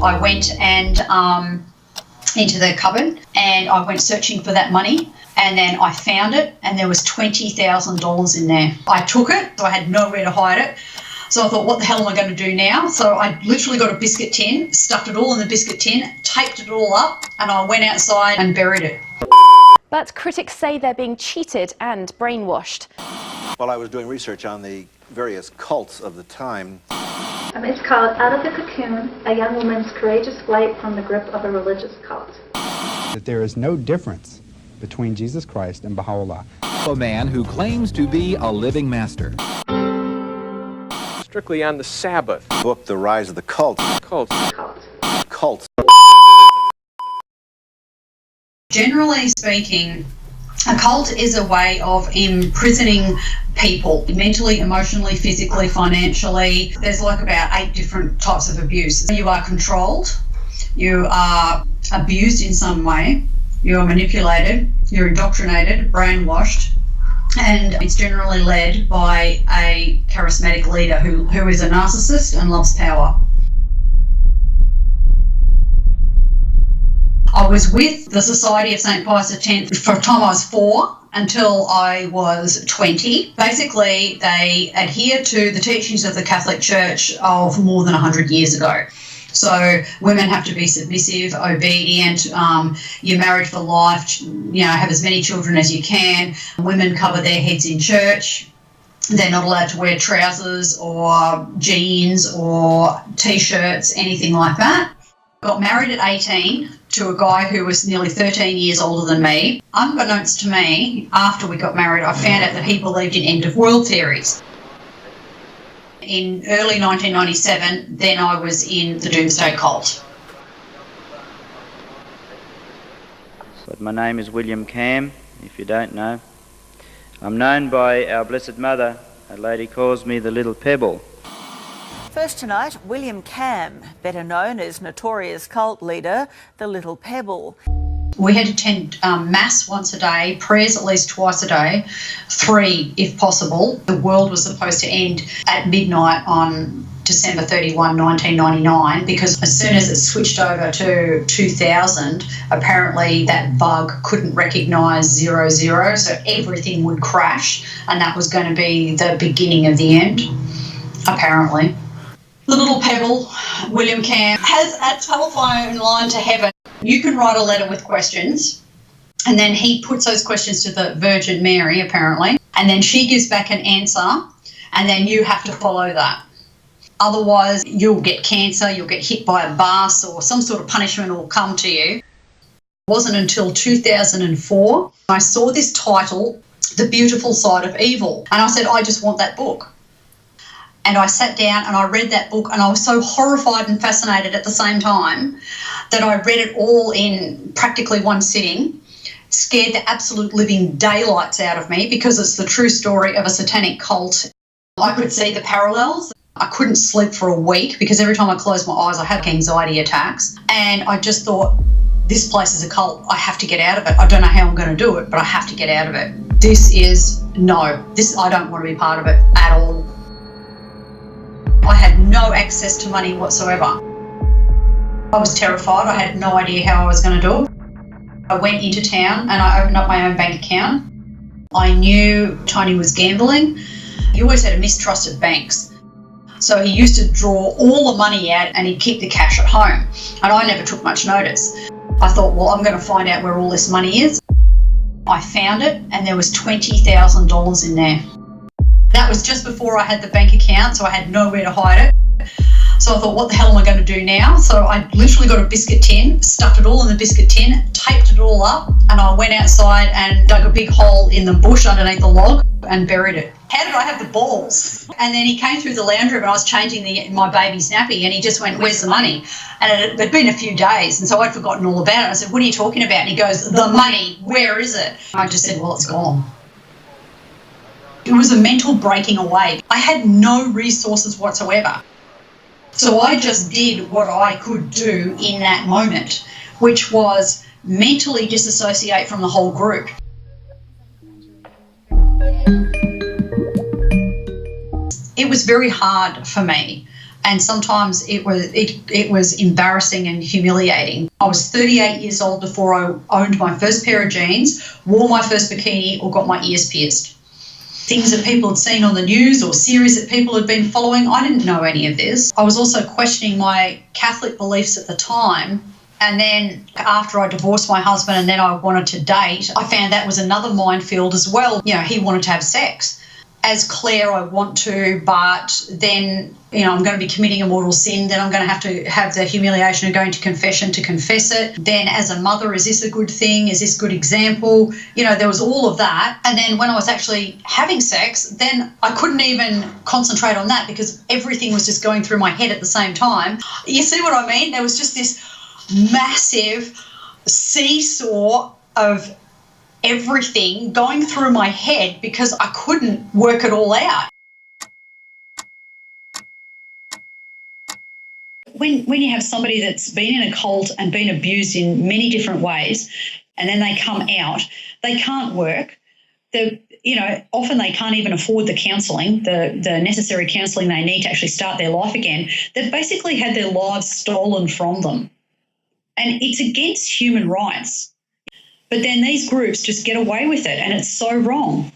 I went and into the cupboard and I went searching for that money, and then I found it and there was $20,000 in there. I took it, so I had nowhere to hide it. So I thought, what the hell am I going to do now? So I literally got a biscuit tin, stuffed it all in the biscuit tin, taped it all up, and I went outside and buried it. But critics say they're being cheated and brainwashed. While I was doing research on the various cults of the time. It's called Out of the Cocoon, a young woman's courageous flight from the grip of a religious cult. That there is no difference between Jesus Christ and Baha'u'llah. A man who claims to be a living master. Strictly on the Sabbath. Book The Rise of the Cult. Cults. Generally speaking, a cult is a way of imprisoning people mentally, emotionally, physically, financially. There's like about 8 different types of abuse. You are controlled, you are abused in some way, you are manipulated, you're indoctrinated, brainwashed, and it's generally led by a charismatic leader who is a narcissist and loves power. I was with the Society of St. Pius X from the time I was 4 until I was 20. Basically, they adhere to the teachings of the Catholic Church of more than 100 years ago. So women have to be submissive, obedient, you're married for life, have as many children as you can. Women cover their heads in church. They're not allowed to wear trousers or jeans or T-shirts, anything like that. Got married at 18 to a guy who was nearly 13 years older than me. Unbeknownst to me, after we got married, I found out that he believed in end-of-world theories. In early 1997, then I was in the Doomsday Cult. But my name is William Cam, if you don't know. I'm known by our Blessed Mother. A lady calls me the Little Pebble. First tonight, William Cam, better known as notorious cult leader, the Little Pebble. We had to attend Mass once a day, prayers at least twice a day, 3 if possible. The world was supposed to end at midnight on December 31, 1999, because as soon as it switched over to 2000, apparently that bug couldn't recognise 00, so everything would crash, and that was going to be the beginning of the end, apparently. The Little Pebble, William Cam, has a telephone line to heaven. You can write a letter with questions, and then he puts those questions to the Virgin Mary, apparently, and then she gives back an answer, and then you have to follow that. Otherwise, you'll get cancer, you'll get hit by a bus, or some sort of punishment will come to you. It wasn't until 2004 I saw this title, The Beautiful Side of Evil, and I said, I just want that book. And I sat down and I read that book, and I was so horrified and fascinated at the same time that I read it all in practically one sitting, scared the absolute living daylights out of me because it's the true story of a satanic cult. I could see the parallels. I couldn't sleep for a week because every time I closed my eyes I had anxiety attacks, and I just thought, this place is a cult. I have to get out of it. I don't know how I'm going to do it, but I have to get out of it. I don't want to be part of it at all. I had no access to money whatsoever. I was terrified. I had no idea how I was going to do it. I went into town and I opened up my own bank account. I knew Tony was gambling. He always had a mistrust of banks. So he used to draw all the money out and he'd keep the cash at home. And I never took much notice. I thought, well, I'm going to find out where all this money is. I found it and there was $20,000 in there. That was just before I had the bank account, so I had nowhere to hide it. So I thought, what the hell am I going to do now? So I literally got a biscuit tin, stuffed it all in the biscuit tin, taped it all up, and I went outside and dug a big hole in the bush underneath the log and buried it. How did I have the balls? And then he came through the lounge room and I was changing my baby's nappy, and he just went, where's the money? And it had been a few days, and so I'd forgotten all about it. I said, what are you talking about? And he goes, the money, where is it? I just said, well, it's gone. It was a mental breaking away. I had no resources whatsoever. So I just did what I could do in that moment, which was mentally disassociate from the whole group. It was very hard for me, and sometimes it was embarrassing and humiliating. I was 38 years old before I owned my first pair of jeans, wore my first bikini, or got my ears pierced. Things that people had seen on the news or series that people had been following, I didn't know any of this. I was also questioning my Catholic beliefs at the time. And then after I divorced my husband and then I wanted to date, I found that was another minefield as well. You know, he wanted to have sex. As Claire, I want to, but then, you know, I'm going to be committing a mortal sin. Then I'm going to have the humiliation of going to confession to confess it. Then as a mother, is this a good thing? Is this a good example? You know, there was all of that. And then when I was actually having sex, then I couldn't even concentrate on that because everything was just going through my head at the same time. You see what I mean? There was just this massive seesaw of everything going through my head because I couldn't work it all out. When you have somebody that's been in a cult and been abused in many different ways, and then they come out, they can't work. Often they can't even afford the counselling, the necessary counselling they need to actually start their life again. They've basically had their lives stolen from them. And it's against human rights. But then these groups just get away with it, and it's so wrong.